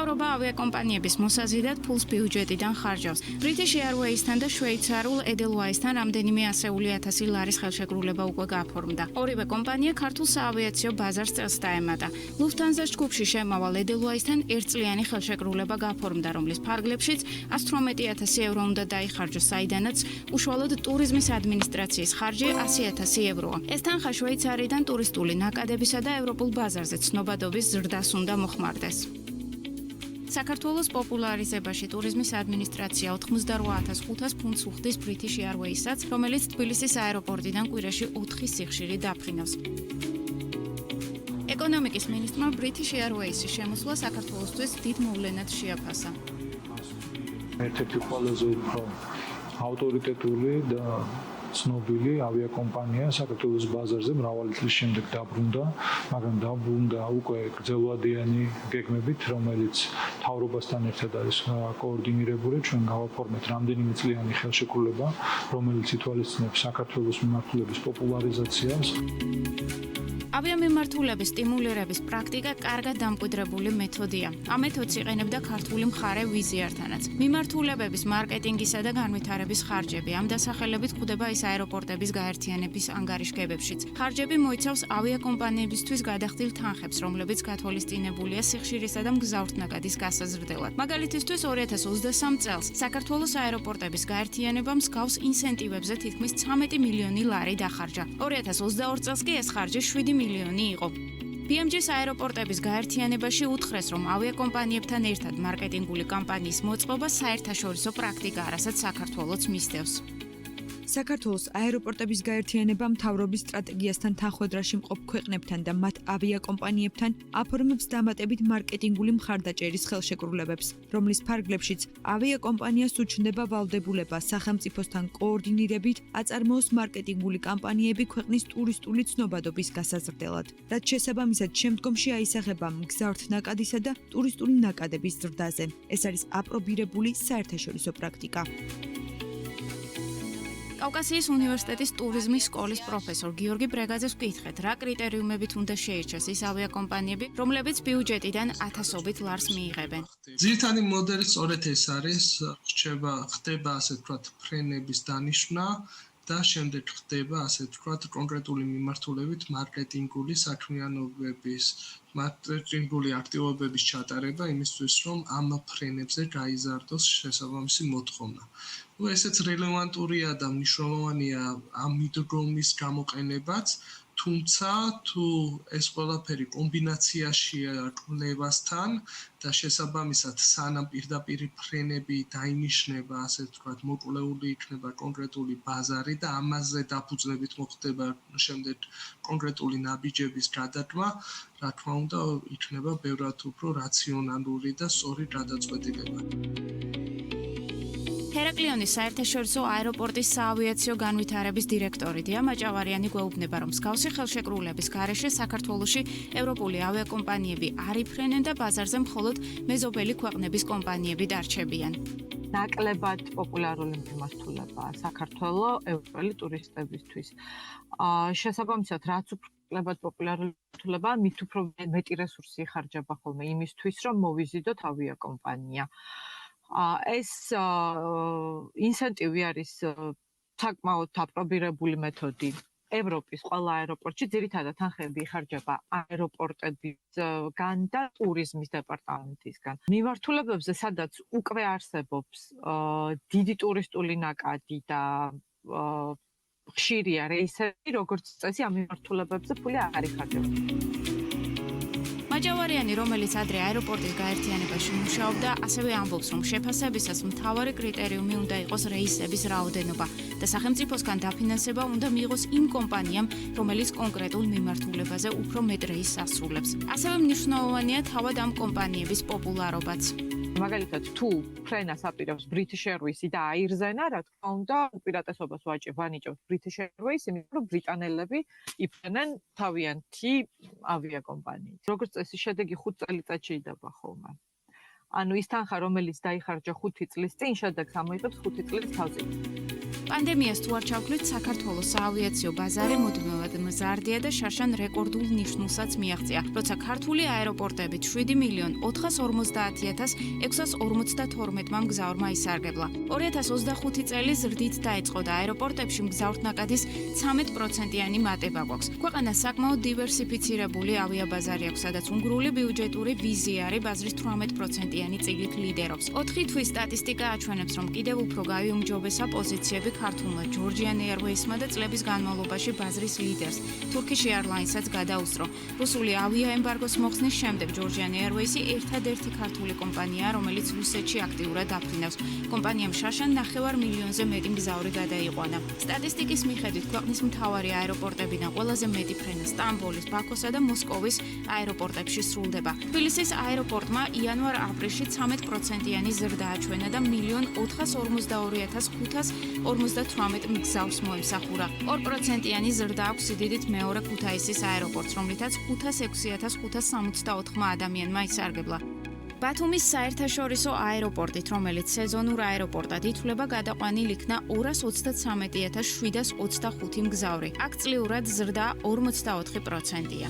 მთავრობა ავიაკომპანიების მოსაზიდად ფულს ბიუჯეტიდან ხარჯავს. British Airways-თან და შვეიცარულ Edelweiss-თან რამდენიმე ასეული ათასი ლარის ხელშეკრულება უკვე გაფორმდა. ორივე კომპანია ქართულ საავიაციო ბაზარს წელს დაემატა. Lufthansa-ს ჯგუფში შემავალ Edelweiss-თან ერთწლიანი ხელშეკრულება გაფორმდა, რომლის ფარგლებშიც 118,000 ევრო უნდა დაიხარჯოს, საიდანაც უშუალოდ ტურიზმის ადმინისტრაციის ხარჯი 100,000 ევროა. ეს თანხა შვეიცარიიდან ტურისტული ნაკადებისა და ევროპულ ბაზარზე ცნობადობის ზრდას უნდა მოხმარდეს. საქართველოს პოპულარიზებაში ტურიზმის ადმინისტრაცია 88,500 ფუნტს უხდის British Airways-საც, რომელიც თბილისის აეროპორტიდან კვირაში 4 სიხშირი დაფრინავს. ეკონომიკის მინისტრმა British Airways-ის შემოსვლა საქართველოსთვის დიდ მოვლენად შეაფასა. ერთ-ერთი ყველაზე უფრო ავტორიტეტული და ცნობილი ავიაკომპანია საქართველოს ბაზარზე მრავალი წლის შემდეგ დაბრუნდა, მაგრამ დაბრუნდა უკვე გრძელვადიანი გეგმებით, რომელიც მთავრობასთან ერთად არის კოორდინირებული. ჩვენ გავაფორმეთ რამდენიმე წლიანი ხელშეკრულება, რომელიც ითვალისწინებს საქართველოს მიმართულების პოპულარიზაციას. ავიამიმართულების სტიმულირების პრაქტიკა კარგად დამკვიდრებული მეთოდია. ამ მეთოდს იყენებდა ქართული მხარე ვიზიართანაც. მიმართულებების მარკეტინგისა და განვითარების ხარჯები ამ დასახელებით გვხვდება ის აეროპორტების გაერთიანების ანგარიშგებებშიც. ხარჯები მოიცავს ავიაკომპანიებისთვის გადახდილ თანხებს, რომლებიც გათვალისწინებულია სიხშირისა და მგზავრთნაკადის გასაზრდელად. მაგალითისთვის 2023 წელს საქართველოს აეროპორტების გაერთიანებამ მსგავს ინსენტივებზე თითქმის 13 მილიონი ლარი დახარჯა. 2022 წელს კი ეს ხარჯი 7 მილიონი იყო. BMG-ს აეროპორტების გაერთიანებაში უთხრეს, რომ ავიაკომპანიებთან ერთად მარკეტინგული კამპანიის მოწყობა საერთაშორისო პრაქტიკაა, რასაც საქართველოც მისდევს. საქართველოს აეროპორტების გაერთიანება მთავრობის სტრატეგიასთან თანხვედრაში მყოფ ქვეყნებთან და მათ ავიაკომპანიებთან აფორმებს დამატებით მარკეტინგული მხარდაჭერის ხელშეკრულებებს, რომლის ფარგლებშიც ავიაკომპანიას უჩნდება ვალდებულება სახელმწიფოსთან კოორდინირებით აწარმოოს მარკეტინგული კამპანიები ქვეყნის ტურისტული ცნობადობის გასაზრდელად, რაც შესაბამისად შემდგომში აისახება მგზავრთნაკადისა და ტურისტული ნაკადების ზრდაზე. ეს არის აპრობირებული საერთაშორისო პრაქტიკა. კავკასიის უნივერსიტეტის ტურიზმის სკოლის პროფესორ გიორგი ბრეგაძეს ვკითხეთ, რა კრიტერიუმებით უნდა შეირჩეს ის ავიაკომპანიები, რომლებიც ბიუჯეტიდან ათასობით ლარს მიიღებენ. ძირითადი მოდელი სწორედ ეს არის, ხდება ასე ვთქვათ ფრენების დანიშვნა და შემდეგ ხდება ასე ვთქვათ კონკრეტული მიმართულებით მარკეტინგული საქმიანობების, მარკეტინგული აქტივობების ჩატარება იმისთვის, რომ ამ ფრენებზე გაიზარდოს შესაბამისი მოთხოვნა. ესეც რელევანტურია და მნიშვნელოვანია ამ მიდგომის გამოყენებაც, თუმცა თუ ეს ყველაფერი კომბინაციაშია კვლევასთან და შესაბამისად სანამ პირდაპირ ფრენები დაინიშნება, ასე ვთქვათ, მოკვლეული იქნება კონკრეტული ბაზარი და ამაზე დაფუძნებით მოხდება შემდეგ კონკრეტული ნაბიჯების გადადგმა, რა თქმა უნდა, იქნება ბევრად უფრო რაციონალური და სწორი გადაწყვეტილება. ჰერაკლიონის საერთაშორისო აეროპორტის საავიაციო განვითარების დირექტორი დია მაჭავარიანი გვეუბნება, რომ მსგავსი ხელშეკრულების გარეშე საქართველოში ევროპული ავიაკომპანიები არ იფრენენ და ბაზარზე მხოლოდ მეზობელი ქვეყნების კომპანიები დარჩებიან. ნაკლებად პოპულარული მიმართულებაა საქართველო ევროპელი ტურისტებისთვის. შესაბამისად, რაც უფრო ნაკლებად პოპულარული მიმართულებაა, მით უფრო მეტი რესურსი იხარჯება ხოლმე იმისთვის, რომ მოვიზიდოთ ავიაკომპანია. ეს ინსენტივი არის საკმაოდ აპრობირებული მეთოდი ევროპის ყველა აეროპორტში. ძირითადად თანხები იხარჯება აეროპორტებისგან და ტურიზმის დეპარტამენტისგან. მიმართულებებზე, სადაც უკვე არსებობს დიდი ტურისტული ნაკადი და ხშირია რეისები, როგორც წესი ამ მიმართულებებზე ფული არ იხარჯება. მაჭავარიანი, რომელიც ადრე აეროპორტის გაერთიანებაში მუშაობდა, ასევე ამბობს, რომ შეფასებისას მთავარი კრიტერიუმი უნდა იყოს რეისების რაოდენობა და სახელმწიფოსგან დაფინანსება უნდა მიიღოს იმ კომპანიამ, რომელიც კონკრეტულ მიმართულებაზე უფრო მეტ რეისს ასრულებს. ასევე მნიშვნელოვანია თავად ამ კომპანიების პოპულარობაც. მაგალითად, თუ ფრენას აპირებს British Airways-ი და აირზენა, რა თქმა უნდა, უპირატესობას ვანიჭებთ British Airways, იმიტომ რომ ბრიტანელები იფრენენ თავიანთი ავიაკომპანიით. როგორც წესი, შედეგი 5 წელიწადში იდება ხოლმე. ანუ ის თანხა, რომელიც დაიხარჯა 5 წლის წინ, შედეგს ამოიღებს 5 წლის თავზე. პანდემიას თუ არ ჩავთვლით, საქართველოს საავიაციო ბაზარი მუდმივად მზარდია და შარშან რეკორდულ ნიშნულსაც მიაღწია, როცა ქართული აეროპორტებით 7.410.652 მგზავრმა ისარგებლა. 2025 წელი ზრდით დაიწყო და აეროპორტებში მგზავრთნაკადის 13%-იანი მატება გვაქვს. ქვეყანას საკმაოდ დივერსიფიცირებული ავიაბაზარი აქვს, სადაც უნგრული ბიუჯეტური ვიზიარი ბაზრის 18%-იანი წილით ლიდერობს. 4 თვის სტატისტიკა აჩვენებს, რომ კიდევ უფრო გაიუმჯობესა პოზიციები ქართულმა Georgian Airways-მა და წლების განმავლობაში ბაზრის ლიდერს Turkish Airlines-აც გადაუსწრო. რუსული ავიაემბარგოს მოხსნის შემდეგ Georgian Airways-ი ერთადერთი ქართული კომპანიაა, რომელიც რუსეთში აქტიურად აფრინავს. კომპანიამ შარშან 9 მილიონზე მეტი მგზავრი გადაიყვანა. სტატისტიკის მიხედვით, ქვეყნის მთავარი აეროპორტებიდან ყველაზე მეტი ფრენა სტამბოლის, ბაქოსა და მოსკოვის აეროპორტებში სრულდება. თბილისის აეროპორტმა იანვარ-აპრილში 13%-იანი ზრდა აჩვენა და 1.082.558 მგზავრს მოემსახურა. 2%-იანი ზრდა აქვს სიდიდით მეორე ქუთაისის აეროპორტს, რომლითაც 506.564 ადამიანმა ისარგებლა. ბათუმის საერთაშორისო აეროპორტით, რომელიც სეზონურ აეროპორტად ითვლება, გადაყვანილ იქნა 233.725 მგზავრი. აქ წლიურად ზრდა 44%-ია.